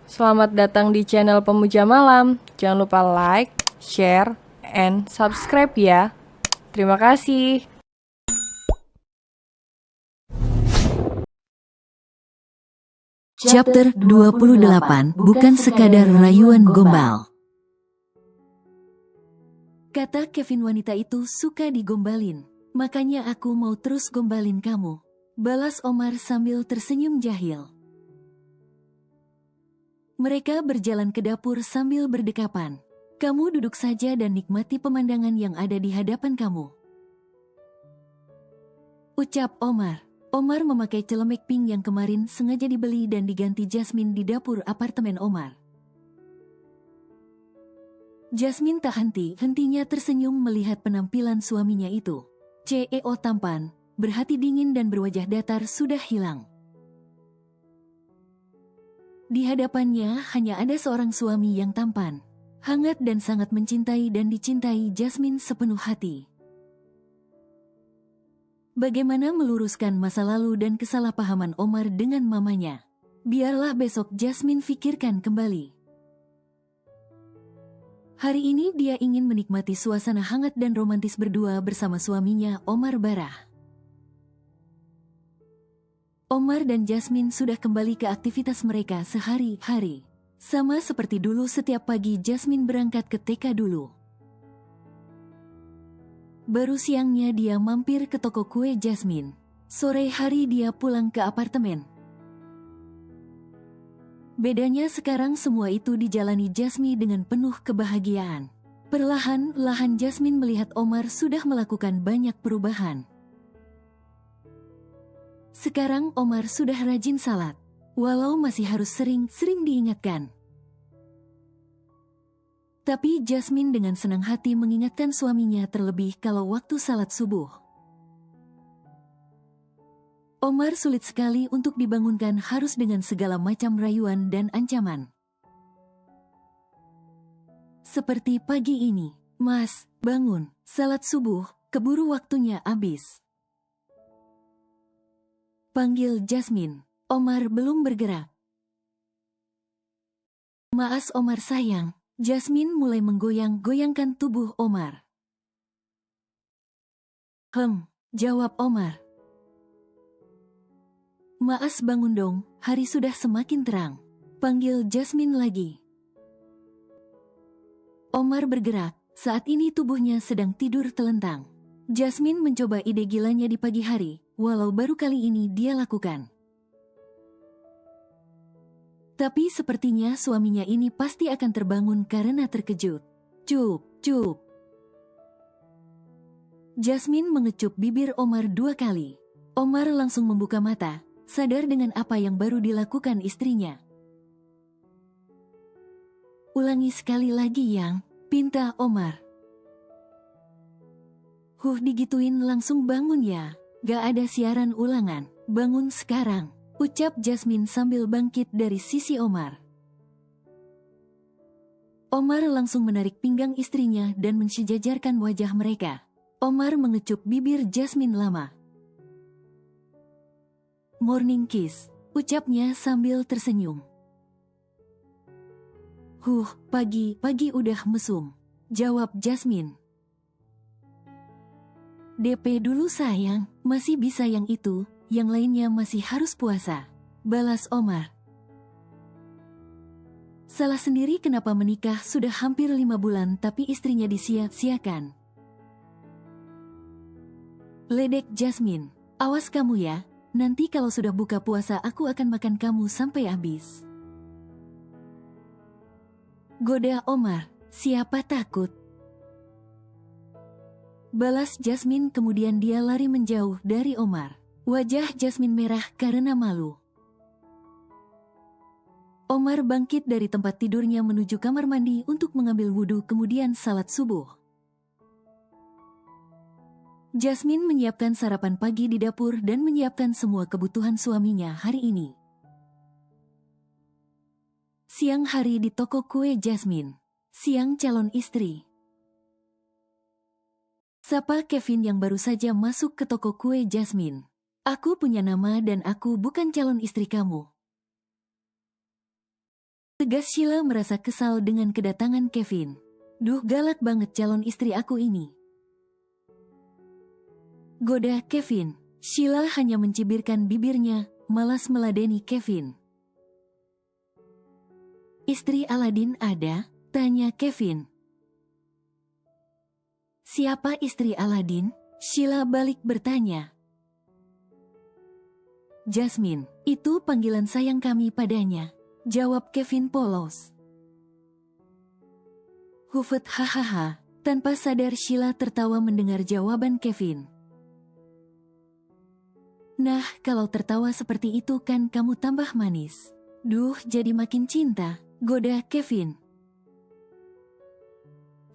Selamat datang di channel Pemuja Malam. Jangan lupa like, share, and subscribe ya. Terima kasih. Chapter 28 Bukan sekadar rayuan gombal. Kata Kevin, wanita itu suka digombalin. Makanya aku mau terus gombalin kamu, balas Omar sambil tersenyum jahil. Mereka berjalan ke dapur sambil berdekapan. Kamu duduk saja dan nikmati pemandangan yang ada di hadapan kamu, ucap Omar. Omar memakai celemek pink yang kemarin sengaja dibeli dan diganti Jasmine di dapur apartemen Omar. Jasmine tak henti-hentinya tersenyum melihat penampilan suaminya itu. CEO tampan, berhati dingin dan berwajah datar sudah hilang. Di hadapannya hanya ada seorang suami yang tampan, hangat dan sangat mencintai dan dicintai Jasmine sepenuh hati. Bagaimana meluruskan masa lalu dan kesalahpahaman Omar dengan mamanya? Biarlah besok Jasmine pikirkan kembali. Hari ini dia ingin menikmati suasana hangat dan romantis berdua bersama suaminya Omar Barah. Omar dan Jasmine sudah kembali ke aktivitas mereka sehari-hari. Sama seperti dulu, setiap pagi Jasmine berangkat ke TK dulu. Baru siangnya dia mampir ke toko kue Jasmine. Sore hari dia pulang ke apartemen. Bedanya sekarang semua itu dijalani Jasmine dengan penuh kebahagiaan. Perlahan-lahan Jasmine melihat Omar sudah melakukan banyak perubahan. Sekarang Omar sudah rajin salat, walau masih harus sering-sering diingatkan. Tapi Jasmine dengan senang hati mengingatkan suaminya, terlebih kalau waktu salat subuh. Omar sulit sekali untuk dibangunkan, harus dengan segala macam rayuan dan ancaman. Seperti pagi ini, "Mas, bangun, salat subuh, keburu waktunya habis," panggil Jasmine. Omar belum bergerak. "Maaf Omar sayang." Jasmine mulai menggoyang-goyangkan tubuh Omar. Jawab Omar. "Maaf bangun dong, hari sudah semakin terang," panggil Jasmine lagi. Omar bergerak, saat ini tubuhnya sedang tidur telentang. Jasmine mencoba ide gilanya di pagi hari, walau baru kali ini dia lakukan. Tapi sepertinya suaminya ini pasti akan terbangun karena terkejut. Cup, cup. Jasmine mengecup bibir Omar 2 kali. Omar langsung membuka mata, sadar dengan apa yang baru dilakukan istrinya. "Ulangi sekali lagi yang," pinta Omar. Digituin langsung bangun ya. Gak ada siaran ulangan, bangun sekarang," ucap Jasmine sambil bangkit dari sisi Omar. Omar langsung menarik pinggang istrinya dan mensejajarkan wajah mereka. Omar mengecup bibir Jasmine lama. "Morning kiss," ucapnya sambil tersenyum. Pagi udah mesum," jawab Jasmine. "DP dulu sayang, masih bisa yang itu, yang lainnya masih harus puasa," balas Omar. Salah sendiri kenapa menikah sudah hampir 5 bulan tapi istrinya disia-siakan. Ledek Jasmine. "Awas kamu ya, nanti kalau sudah buka puasa aku akan makan kamu sampai habis," goda Omar. "Siapa takut?" balas Jasmine, kemudian dia lari menjauh dari Omar. Wajah Jasmine merah karena malu. Omar bangkit dari tempat tidurnya menuju kamar mandi untuk mengambil wudhu kemudian salat subuh. Jasmine menyiapkan sarapan pagi di dapur dan menyiapkan semua kebutuhan suaminya hari ini. Siang hari di toko kue Jasmine. Siang calon istri. Sapa Kevin yang baru saja masuk ke toko kue Jasmine. "Aku punya nama dan aku bukan calon istri kamu." Tegas Sheila merasa kesal dengan kedatangan Kevin. Duh, galak banget calon istri aku ini. Goda Kevin. Sheila hanya mencibirkan bibirnya, malas meladeni Kevin. Istri Aladin ada? Tanya Kevin. Siapa istri Aladin? Sheila balik bertanya. Jasmine, itu panggilan sayang kami padanya. Jawab Kevin polos. Hufet hahaha. Tanpa sadar Sheila tertawa mendengar jawaban Kevin. Nah, kalau tertawa seperti itu kan kamu tambah manis. Duh, jadi makin cinta. Goda Kevin.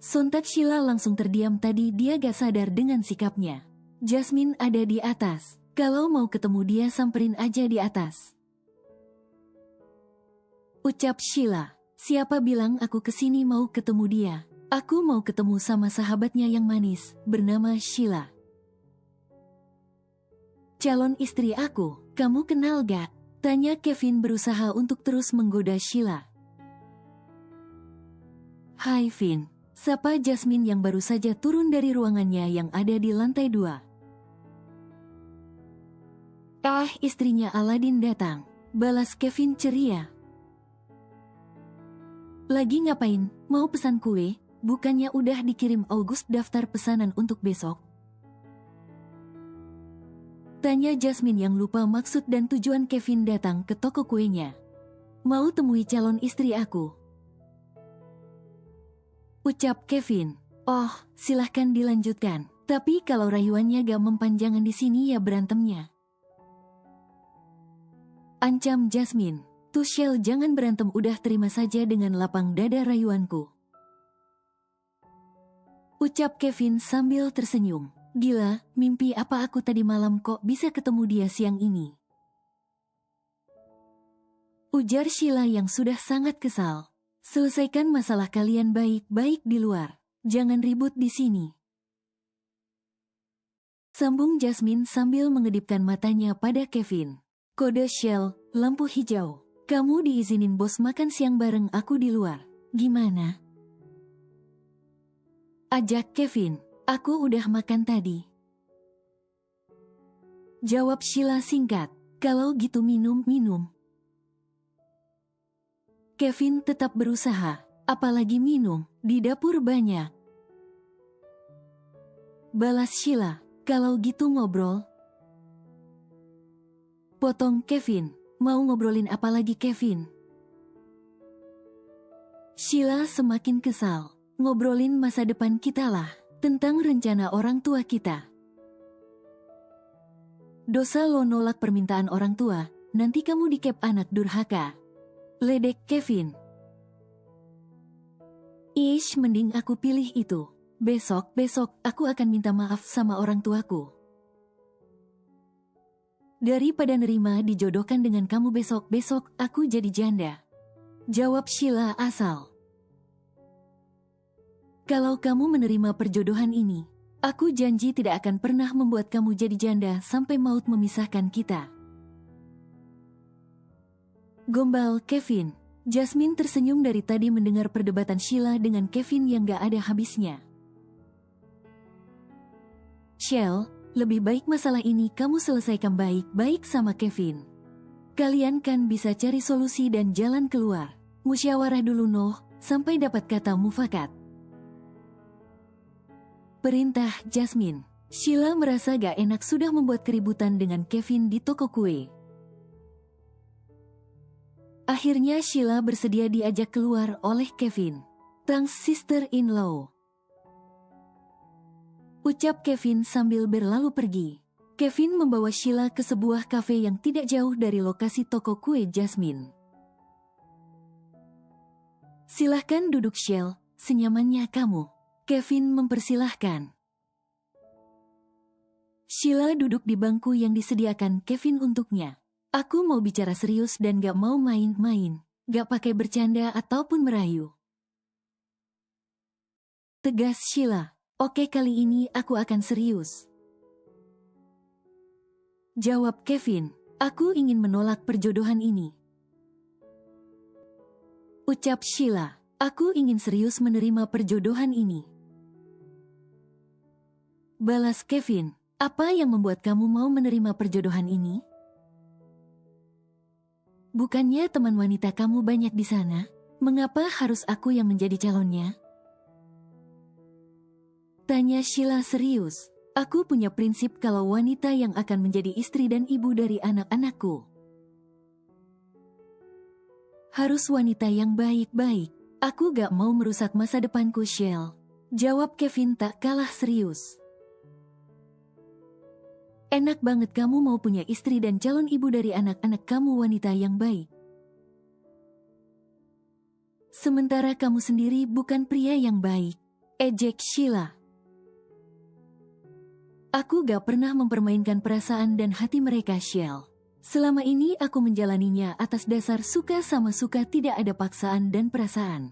Sontak Sheila langsung terdiam, tadi dia gak sadar dengan sikapnya. Jasmine ada di atas. Kalau mau ketemu dia samperin aja di atas. Ucap Sheila. Siapa bilang aku kesini mau ketemu dia? Aku mau ketemu sama sahabatnya yang manis, bernama Sheila. Calon istri aku, kamu kenal gak? Tanya Kevin berusaha untuk terus menggoda Sheila. Hai Vin, sapa Jasmine yang baru saja turun dari ruangannya yang ada di lantai 2. Istrinya Aladin datang, balas Kevin ceria. Lagi ngapain? Mau pesan kue? Bukannya udah dikirim August daftar pesanan untuk besok? Tanya Jasmine yang lupa maksud dan tujuan Kevin datang ke toko kuenya. Mau temui calon istri aku. Ucap Kevin. Oh, silahkan dilanjutkan. Tapi kalau rayuannya gak mempanjangan di sini ya berantemnya. Ancam Jasmine. Tuh Shell, jangan berantem, udah terima saja dengan lapang dada rayuanku. Ucap Kevin sambil tersenyum. Gila, mimpi apa aku tadi malam kok bisa ketemu dia siang ini? Ujar Sheila yang sudah sangat kesal. Selesaikan masalah kalian baik-baik di luar. Jangan ribut di sini. Sambung Jasmine sambil mengedipkan matanya pada Kevin. Kode Shell, lampu hijau. Kamu diizinin bos makan siang bareng aku di luar. Gimana? Ajak Kevin. Aku udah makan tadi. Jawab Sheila singkat. Kalau gitu minum. Kevin tetap berusaha. Apalagi minum, di dapur banyak. Balas Sheila. Kalau gitu ngobrol. Potong Kevin. Mau ngobrolin apa lagi Kevin? Sheila semakin kesal. Ngobrolin masa depan kita lah. Tentang rencana orang tua kita. Dosa lo nolak permintaan orang tua, nanti kamu dikep anak durhaka. Ledek Kevin. Ish, mending aku pilih itu. Besok aku akan minta maaf sama orang tuaku. Daripada nerima dijodohkan dengan kamu besok aku jadi janda. Jawab Sheila asal. Kalau kamu menerima perjodohan ini, aku janji tidak akan pernah membuat kamu jadi janda sampai maut memisahkan kita. Gombal Kevin. Jasmine tersenyum dari tadi mendengar perdebatan Sheila dengan Kevin yang gak ada habisnya. Shell, lebih baik masalah ini kamu selesaikan baik-baik sama Kevin. Kalian kan bisa cari solusi dan jalan keluar. Musyawarah dulu Noh, sampai dapat kata mufakat. Perintah Jasmine. Sheila merasa gak enak sudah membuat keributan dengan Kevin di toko kue. Akhirnya Sheila bersedia diajak keluar oleh Kevin. Thanks sister-in-law. Ucap Kevin sambil berlalu pergi. Kevin membawa Sheila ke sebuah kafe yang tidak jauh dari lokasi toko kue Jasmine. Silahkan duduk Shell, senyamannya kamu. Kevin mempersilahkan. Sheila duduk di bangku yang disediakan Kevin untuknya. Aku mau bicara serius dan gak mau main-main. Gak pakai bercanda ataupun merayu. Tegas Sheila. Oke, kali ini aku akan serius. Jawab Kevin. Aku ingin menolak perjodohan ini. Ucap Sheila. Aku ingin serius menerima perjodohan ini. Balas Kevin. Apa yang membuat kamu mau menerima perjodohan ini? Bukannya teman wanita kamu banyak di sana? Mengapa harus aku yang menjadi calonnya? Tanya Sheila serius. Aku punya prinsip kalau wanita yang akan menjadi istri dan ibu dari anak-anakku harus wanita yang baik-baik. Aku gak mau merusak masa depanku, Shell. Jawab Kevin tak kalah serius. Enak banget kamu mau punya istri dan calon ibu dari anak-anak kamu wanita yang baik. Sementara kamu sendiri bukan pria yang baik. Ejek Sheila. Aku gak pernah mempermainkan perasaan dan hati mereka, Shell. Selama ini aku menjalaninya atas dasar suka sama suka, tidak ada paksaan dan perasaan.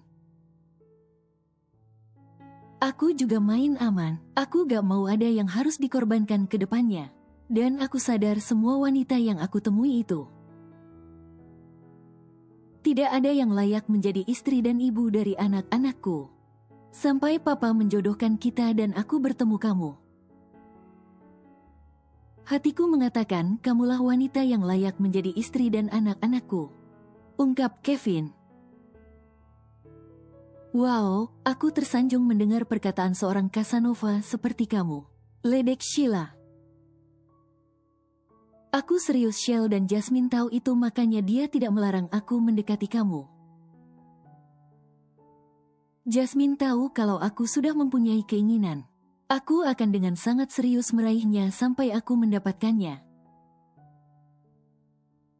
Aku juga main aman. Aku gak mau ada yang harus dikorbankan ke depannya. Dan aku sadar semua wanita yang aku temui itu tidak ada yang layak menjadi istri dan ibu dari anak-anakku. Sampai papa menjodohkan kita dan aku bertemu kamu. Hatiku mengatakan kamulah wanita yang layak menjadi istri dan anak-anakku. Ungkap Kevin. Wow, aku tersanjung mendengar perkataan seorang Casanova seperti kamu. Ledek Sheila. Aku serius, Shell, dan Jasmine tahu itu, makanya dia tidak melarang aku mendekati kamu. Jasmine tahu kalau aku sudah mempunyai keinginan. Aku akan dengan sangat serius meraihnya sampai aku mendapatkannya.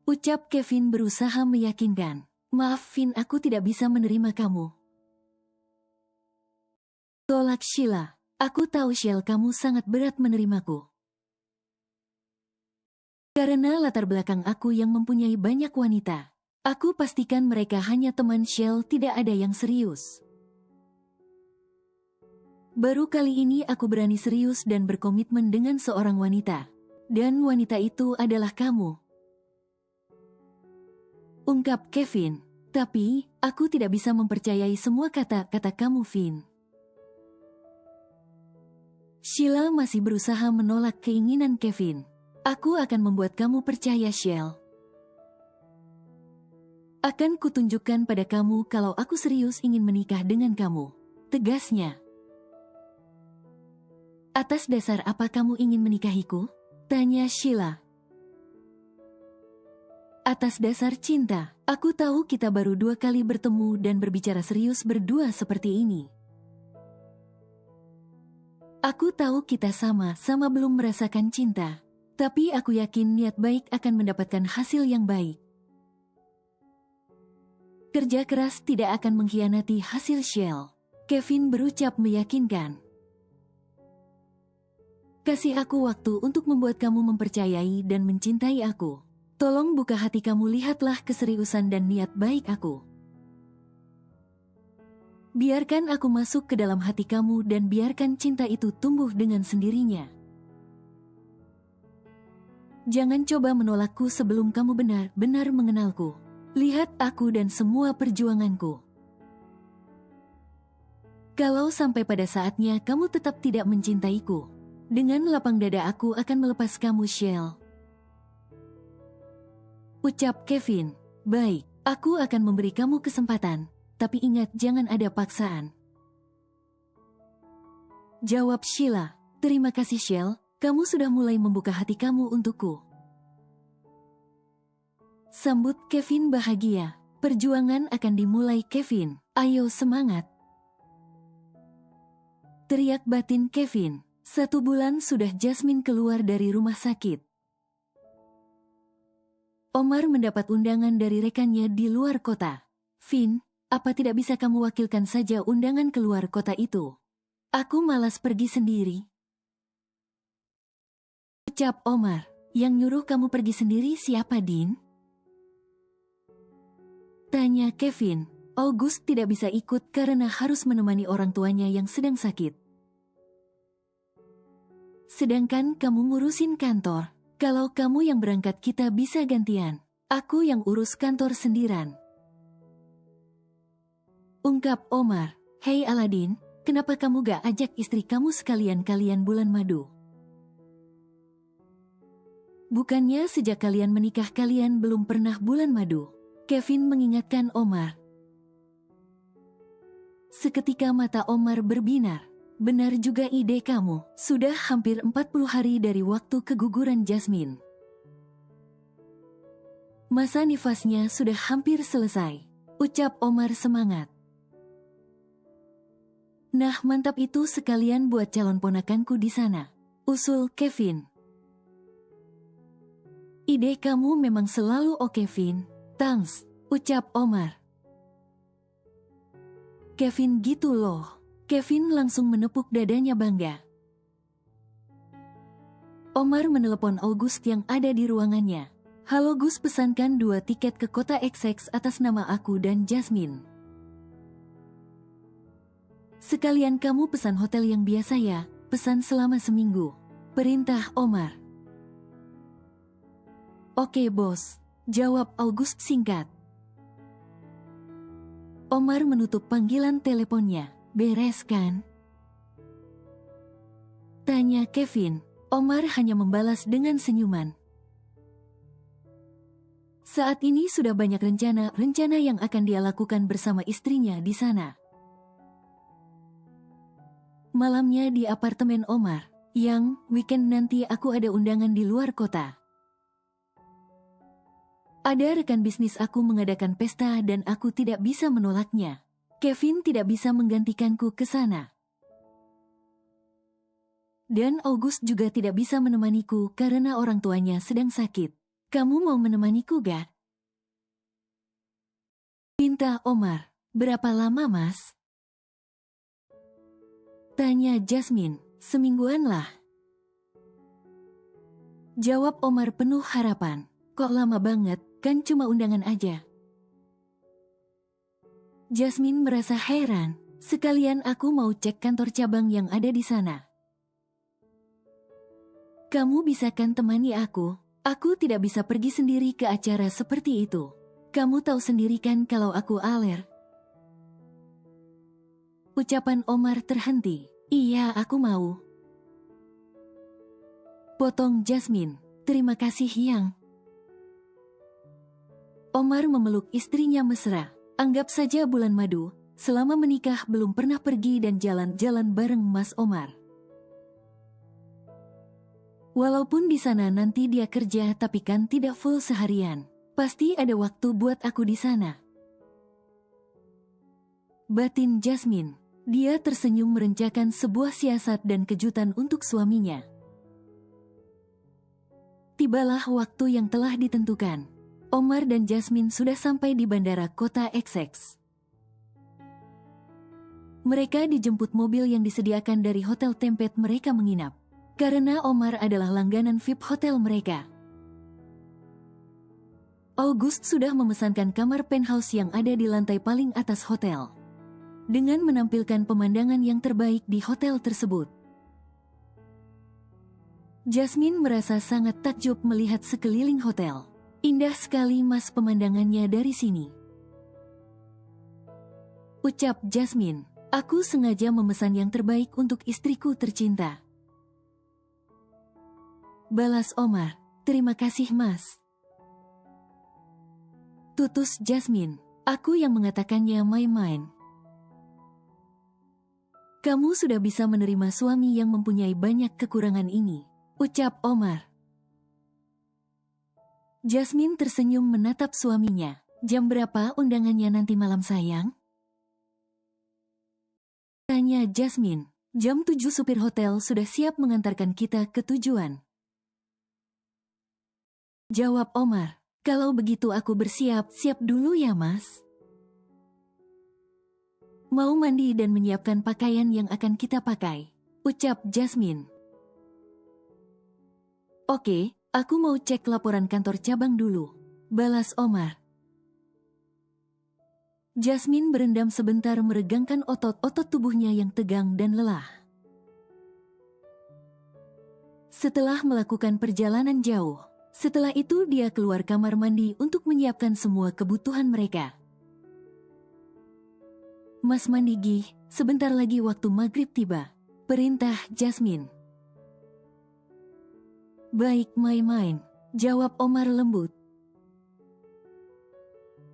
Ucap Kevin berusaha meyakinkan. Maaf, Finn, aku tidak bisa menerima kamu. Tolak Sheila. Aku tahu, Shell, kamu sangat berat menerimaku. Karena latar belakang aku yang mempunyai banyak wanita. Aku pastikan mereka hanya teman, Shell, tidak ada yang serius. Baru kali ini aku berani serius dan berkomitmen dengan seorang wanita. Dan wanita itu adalah kamu. Ungkap Kevin. Tapi, aku tidak bisa mempercayai semua kata-kata kamu, Finn. Sheila masih berusaha menolak keinginan Kevin. Aku akan membuat kamu percaya, Shell. Akan kutunjukkan pada kamu kalau aku serius ingin menikah dengan kamu. Tegasnya. Atas dasar apa kamu ingin menikahiku? Tanya Sheila. Atas dasar cinta. Aku tahu kita baru 2 kali bertemu dan berbicara serius berdua seperti ini. Aku tahu kita sama-sama belum merasakan cinta. Tapi aku yakin niat baik akan mendapatkan hasil yang baik. Kerja keras tidak akan mengkhianati hasil, Shell. Kevin berucap meyakinkan. Kasih aku waktu untuk membuat kamu mempercayai dan mencintai aku. Tolong buka hati kamu, lihatlah keseriusan dan niat baik aku. Biarkan aku masuk ke dalam hati kamu dan biarkan cinta itu tumbuh dengan sendirinya. Jangan coba menolakku sebelum kamu benar-benar mengenalku. Lihat aku dan semua perjuanganku. Kalau sampai pada saatnya kamu tetap tidak mencintaiku, dengan lapang dada aku akan melepas kamu, Shell. Ucap Kevin. Baik, aku akan memberi kamu kesempatan, tapi ingat jangan ada paksaan. Jawab Sheila. Terima kasih, Shell, kamu sudah mulai membuka hati kamu untukku. Sambut Kevin bahagia. Perjuangan akan dimulai, Kevin. Ayo semangat. Teriak batin Kevin. 1 bulan sudah Jasmine keluar dari rumah sakit. Omar mendapat undangan dari rekannya di luar kota. Finn, apa tidak bisa kamu wakilkan saja undangan keluar kota itu? Aku malas pergi sendiri. Ucap Omar. Yang nyuruh kamu pergi sendiri siapa, Din? Tanya Kevin. August tidak bisa ikut karena harus menemani orang tuanya yang sedang sakit. Sedangkan kamu ngurusin kantor. Kalau kamu yang berangkat kita bisa gantian. Aku yang urus kantor sendirian. ungkap Omar. Hei Aladin, kenapa kamu gak ajak istri kamu sekalian kalian bulan madu? Bukannya sejak kalian menikah kalian belum pernah bulan madu? Kevin mengingatkan Omar. Seketika mata Omar berbinar. Benar juga ide kamu, sudah hampir 40 hari dari waktu keguguran Jasmine. Masa nifasnya sudah hampir selesai, ucap Omar semangat. Nah mantap itu sekalian buat calon ponakanku di sana, usul Kevin. Ide kamu memang selalu oke Vin, thanks, ucap Omar. Kevin gitu loh. Kevin langsung menepuk dadanya bangga. Omar menelepon August yang ada di ruangannya. Halo Gus, pesankan 2 tiket ke kota XX atas nama aku dan Jasmine. Sekalian kamu pesan hotel yang biasa ya, pesan selama seminggu. Perintah Omar. Oke bos, jawab August singkat. Omar menutup panggilan teleponnya. Beres kan? Tanya Kevin. Omar hanya membalas dengan senyuman. Saat ini sudah banyak rencana yang akan dia lakukan bersama istrinya di sana. Malamnya di apartemen Omar, yang weekend nanti aku ada undangan di luar kota. Ada rekan bisnis aku mengadakan pesta dan aku tidak bisa menolaknya. Kevin tidak bisa menggantikanku ke sana. Dan August juga tidak bisa menemaniku karena orang tuanya sedang sakit. Kamu mau menemaniku gak? Pinta Omar. Berapa lama mas? Tanya Jasmine. Semingguan lah. Jawab Omar penuh harapan. Kok lama banget, kan cuma undangan aja. Jasmine merasa heran, sekalian aku mau cek kantor cabang yang ada di sana. Kamu bisa kan temani aku? Aku tidak bisa pergi sendiri ke acara seperti itu. Kamu tahu sendiri kan kalau aku aler. Ucapan Omar terhenti. Iya, aku mau. Potong Jasmine. Terima kasih Yang. Omar memeluk istrinya mesra. Anggap saja bulan madu, selama menikah belum pernah pergi dan jalan-jalan bareng Mas Omar. Walaupun di sana nanti dia kerja tapi kan tidak full seharian. Pasti ada waktu buat aku di sana. Batin Jasmine. Dia tersenyum merencanakan sebuah siasat dan kejutan untuk suaminya. Tibalah waktu yang telah ditentukan. Omar dan Jasmine sudah sampai di bandara kota XX. Mereka dijemput mobil yang disediakan dari hotel tempat mereka menginap. Karena Omar adalah langganan VIP hotel mereka. August sudah memesankan kamar penthouse yang ada di lantai paling atas hotel. Dengan menampilkan pemandangan yang terbaik di hotel tersebut. Jasmine merasa sangat takjub melihat sekeliling hotel. Indah sekali mas pemandangannya dari sini. Ucap Jasmine, aku sengaja memesan yang terbaik untuk istriku tercinta. Balas Omar, terima kasih mas. Tutus Jasmine, aku yang mengatakannya main-main. Kamu sudah bisa menerima suami yang mempunyai banyak kekurangan ini. Ucap Omar. Jasmine tersenyum menatap suaminya. Jam berapa undangannya nanti malam sayang? Tanya Jasmine. Jam 7 supir hotel sudah siap mengantarkan kita ke tujuan. Jawab Omar. Kalau begitu aku bersiap-siap dulu ya mas. Mau mandi dan menyiapkan pakaian yang akan kita pakai. Ucap Jasmine. Oke. Aku mau cek laporan kantor cabang dulu. Balas Omar. Jasmine berendam sebentar meregangkan otot-otot tubuhnya yang tegang dan lelah. Setelah melakukan perjalanan jauh, setelah itu dia keluar kamar mandi untuk menyiapkan semua kebutuhan mereka. Mas mandi Gih, sebentar lagi waktu maghrib tiba. Perintah Jasmine. Baik, main-main, jawab Omar lembut.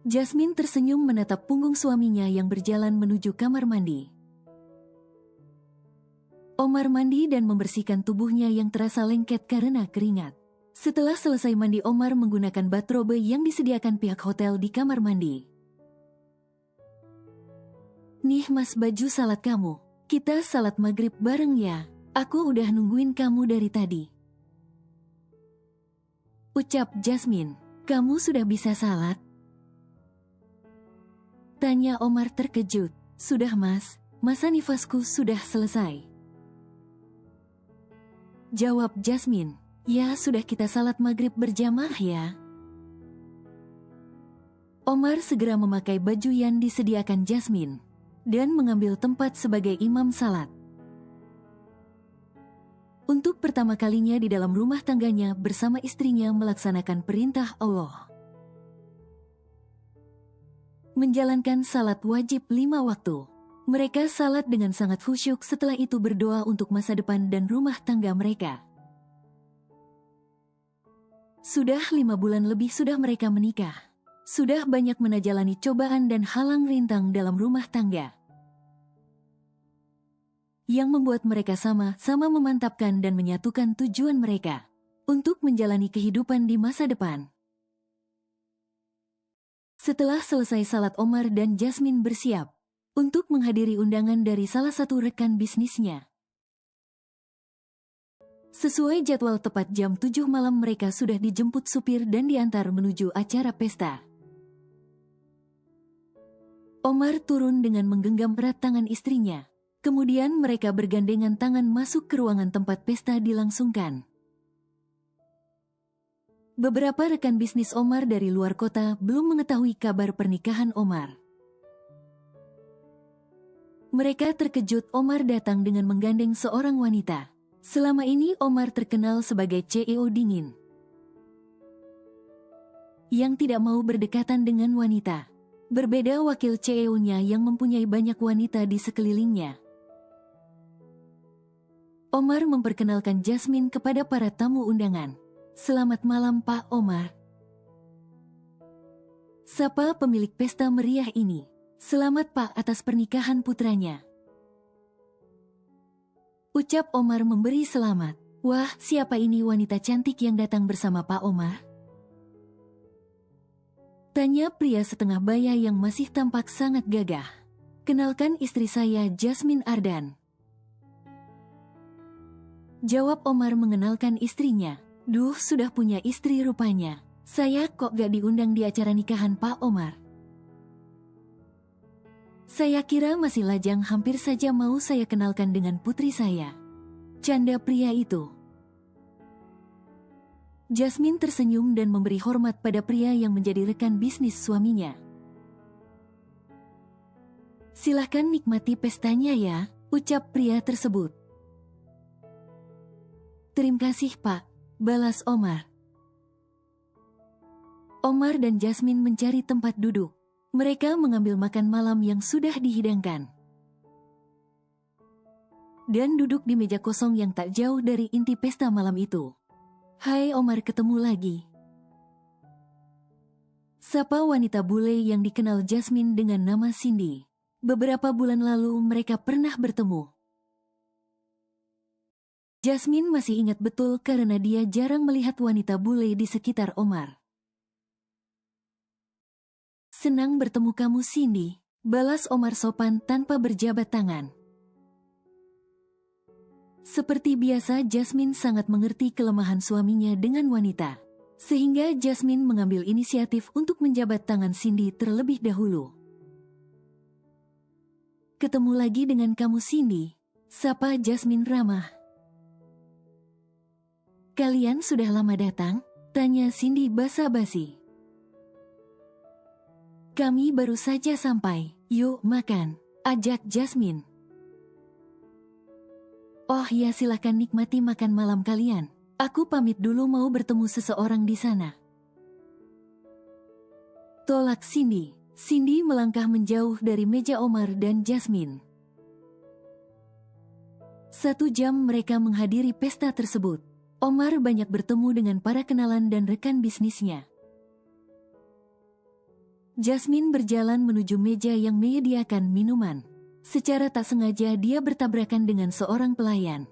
Jasmine tersenyum menatap punggung suaminya yang berjalan menuju kamar mandi. Omar mandi dan membersihkan tubuhnya yang terasa lengket karena keringat. Setelah selesai mandi, Omar menggunakan bathrobe yang disediakan pihak hotel di kamar mandi. Nih mas, baju salat kamu. Kita salat maghrib bareng ya. Aku udah nungguin kamu dari tadi. Ucap Jasmine. Kamu sudah bisa salat? Tanya Omar terkejut. Sudah mas, masa nifasku sudah selesai. Jawab Jasmine. Ya sudah, kita salat maghrib berjamaah ya. Omar segera memakai baju yang disediakan Jasmine dan mengambil tempat sebagai imam salat. Untuk pertama kalinya di dalam rumah tangganya bersama istrinya melaksanakan perintah Allah. Menjalankan salat wajib 5 waktu. Mereka salat dengan sangat khusyuk, setelah itu berdoa untuk masa depan dan rumah tangga mereka. Sudah 5 bulan lebih sudah mereka menikah. Sudah banyak menajalani cobaan dan halang rintang dalam rumah tangga, yang membuat mereka sama-sama memantapkan dan menyatukan tujuan mereka untuk menjalani kehidupan di masa depan. Setelah selesai salat, Omar dan Jasmine bersiap untuk menghadiri undangan dari salah satu rekan bisnisnya. Sesuai jadwal, tepat jam 7 malam mereka sudah dijemput supir dan diantar menuju acara pesta. Omar turun dengan menggenggam erat tangan istrinya. Kemudian mereka bergandengan tangan masuk ke ruangan tempat pesta dilangsungkan. Beberapa rekan bisnis Omar dari luar kota belum mengetahui kabar pernikahan Omar. Mereka terkejut Omar datang dengan menggandeng seorang wanita. Selama ini Omar terkenal sebagai CEO dingin, yang tidak mau berdekatan dengan wanita. Berbeda wakil CEO-nya yang mempunyai banyak wanita di sekelilingnya. Omar memperkenalkan Jasmine kepada para tamu undangan. Selamat malam Pak Omar. Sapa pemilik pesta meriah ini. Selamat Pak atas pernikahan putranya. Ucap Omar memberi selamat. Wah, siapa ini wanita cantik yang datang bersama Pak Omar? Tanya pria setengah baya yang masih tampak sangat gagah. Kenalkan, istri saya Jasmine Ardan. Jawab Omar mengenalkan istrinya. Duh, sudah punya istri rupanya. Saya kok gak diundang di acara nikahan Pak Omar? Saya kira masih lajang, hampir saja mau saya kenalkan dengan putri saya. Canda pria itu. Jasmine tersenyum dan memberi hormat pada pria yang menjadi rekan bisnis suaminya. Silahkan nikmati pestanya ya, ucap pria tersebut. Terima kasih Pak, balas Omar. Omar dan Jasmine mencari tempat duduk. Mereka mengambil makan malam yang sudah dihidangkan dan duduk di meja kosong yang tak jauh dari inti pesta malam itu. Hai Omar, ketemu lagi. Sapa wanita bule yang dikenal Jasmine dengan nama Cindy. Beberapa bulan lalu mereka pernah bertemu. Jasmine masih ingat betul karena dia jarang melihat wanita bule di sekitar Omar. Senang bertemu kamu Cindy, balas Omar sopan tanpa berjabat tangan. Seperti biasa, Jasmine sangat mengerti kelemahan suaminya dengan wanita, sehingga Jasmine mengambil inisiatif untuk menjabat tangan Cindy terlebih dahulu. Ketemu lagi dengan kamu Cindy, sapa Jasmine ramah. Kalian sudah lama datang? Tanya Cindy basa-basi. Kami baru saja sampai, yuk makan, ajak Jasmine. Oh ya, silakan nikmati makan malam kalian. Aku pamit dulu, mau bertemu seseorang di sana. Tolak Cindy. Cindy melangkah menjauh dari meja Omar dan Jasmine. 1 jam mereka menghadiri pesta tersebut. Omar banyak bertemu dengan para kenalan dan rekan bisnisnya. Jasmine berjalan menuju meja yang menyediakan minuman. Secara tak sengaja dia bertabrakan dengan seorang pelayan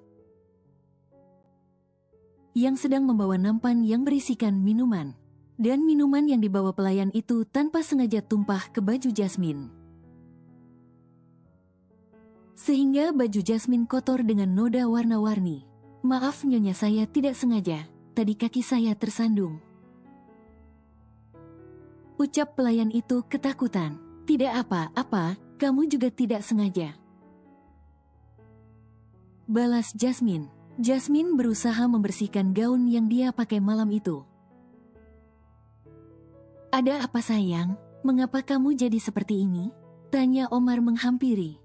yang sedang membawa nampan yang berisikan minuman. Dan minuman yang dibawa pelayan itu tanpa sengaja tumpah ke baju Jasmine. Sehingga baju Jasmine kotor dengan noda warna-warni. Maaf nyonya, saya tidak sengaja. Tadi kaki saya tersandung. Ucap pelayan itu ketakutan. Tidak apa-apa, kamu juga tidak sengaja. Balas Jasmine. Jasmine berusaha membersihkan gaun yang dia pakai malam itu. Ada apa sayang? Mengapa kamu jadi seperti ini? Tanya Omar menghampiri.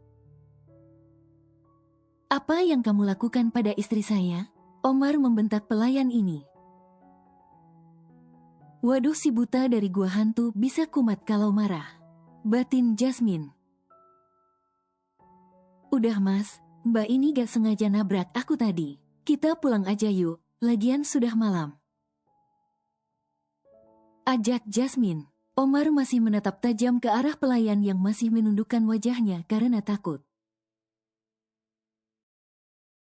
Apa yang kamu lakukan pada istri saya? Omar membentak pelayan ini. Waduh, si buta dari gua hantu bisa kumat kalau marah. Batin Jasmine. Udah mas, mbak ini gak sengaja nabrak aku tadi. Kita pulang aja yuk, lagian sudah malam. Ajak Jasmine. Omar masih menatap tajam ke arah pelayan yang masih menundukkan wajahnya karena takut.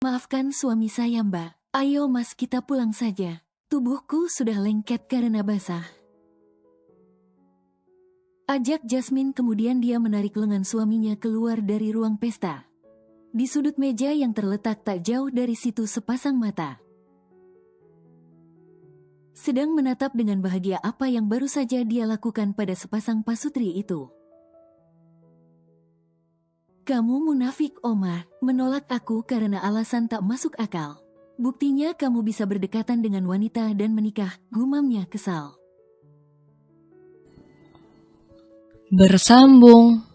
Maafkan suami saya mbak, ayo mas kita pulang saja. Tubuhku sudah lengket karena basah. Ajak Jasmine, kemudian dia menarik lengan suaminya keluar dari ruang pesta. Di sudut meja yang terletak tak jauh dari situ sepasang mata sedang menatap dengan bahagia apa yang baru saja dia lakukan pada sepasang pasutri itu. Kamu munafik Omar, menolak aku karena alasan tak masuk akal. Buktinya kamu bisa berdekatan dengan wanita dan menikah, gumamnya kesal. Bersambung.